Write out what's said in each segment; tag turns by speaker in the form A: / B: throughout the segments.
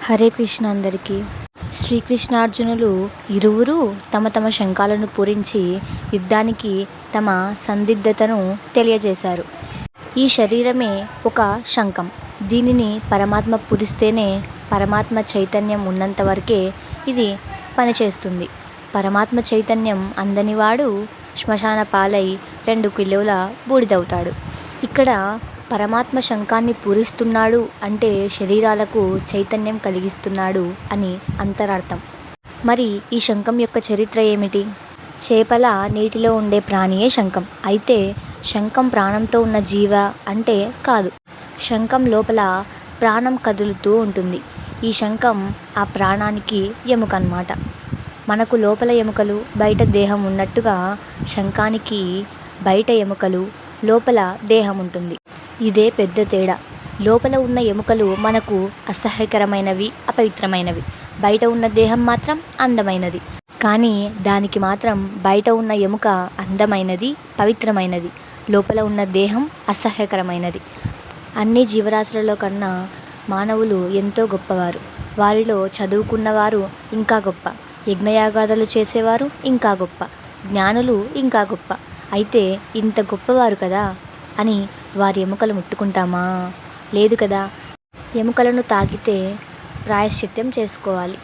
A: హరే కృష్ణ అందరికీ. శ్రీకృష్ణార్జునులు ఇరువురు తమ తమ శంఖాలను పూరించి యుద్ధానికి తమ సందిగ్ధతను తెలియజేశారు. ఈ శరీరమే ఒక శంఖం. దీనిని పరమాత్మ పూరిస్తేనే పరమాత్మ చైతన్యం ఉన్నంత వరకే ఇది పనిచేస్తుంది. పరమాత్మ చైతన్యం అందనివాడు శ్మశాన పాలై 2 కిలోల బూడిదవుతాడు. ఇక్కడ పరమాత్మ శంఖాన్ని పూరిస్తున్నాడు అంటే శరీరాలకు చైతన్యం కలిగిస్తున్నాడు అని అంతరార్థం. మరి ఈ శంఖం యొక్క చరిత్ర ఏమిటి? చేపల నీటిలో ఉండే ప్రాణియే శంఖం. అయితే శంఖం ప్రాణంతో ఉన్న జీవ అంటే కాదు. శంఖం లోపల ప్రాణం కదులుతూ ఉంటుంది. ఈ శంఖం ఆ ప్రాణానికి ఎముక అన్నమాట. మనకు లోపల ఎముకలు బయట దేహం ఉన్నట్టుగా శంఖానికి బయట ఎముకలు లోపల దేహం ఉంటుంది. ఇదే పెద్ద తేడా. లోపల ఉన్న ఎముకలు మనకు అసహ్యకరమైనవి, అపవిత్రమైనవి. బయట ఉన్న దేహం మాత్రం అందమైనది. కానీ దానికి మాత్రం బయట ఉన్న ఎముక అందమైనది, పవిత్రమైనది. లోపల ఉన్న దేహం అసహ్యకరమైనది. అన్ని జీవరాశులలో కన్నా మానవులు ఎంతో గొప్పవారు. వారిలో చదువుకున్నవారు ఇంకా గొప్ప, యజ్ఞయాగాదులు చేసేవారు ఇంకా గొప్ప, జ్ఞానులు ఇంకా గొప్ప. అయితే ఇంత గొప్పవారు కదా అని వారి ఎముకలు ముట్టుకుంటామా? లేదు కదా. ఎముకలను తాకితే ప్రాయశ్చిత్తం చేసుకోవాలి.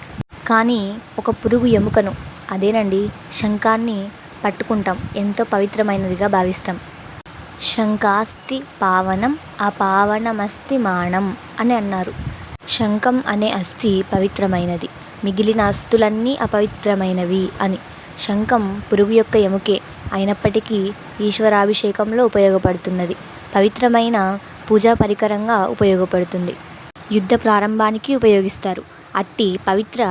A: కానీ ఒక పురుగు ఎముకను, అదేనండి శంఖాన్ని పట్టుకుంటాం. ఎంతో పవిత్రమైనదిగా భావిస్తాం. శంఖాస్తి పావనం అపావనమస్తి మాణం అని అన్నారు. శంఖం అనే అస్థి పవిత్రమైనది, మిగిలిన అస్థులన్నీ అపవిత్రమైనవి అని. శంఖం పురుగు యొక్క ఎముకే అయినప్పటికీ ఈశ్వరాభిషేకంలో ఉపయోగపడుతున్నది. పవిత్రమైన పూజా పరికరంగా ఉపయోగపడుతుంది. యుద్ధ ప్రారంభానికి ఉపయోగిస్తారు. అట్టి పవిత్ర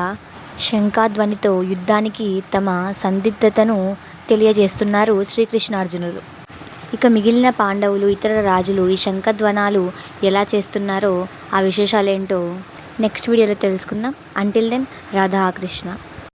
A: శంఖధ్వనితో యుద్ధానికి తమ సందిగ్ధతను తెలియజేస్తున్నారు శ్రీకృష్ణార్జునులు. ఇక మిగిలిన పాండవులు, ఇతర రాజులు ఈ శంఖధ్వనాలు ఎలా చేస్తున్నారో ఆ విశేషాలేంటో నెక్స్ట్ వీడియోలో తెలుసుకుందాం. Until then Radhakrishna.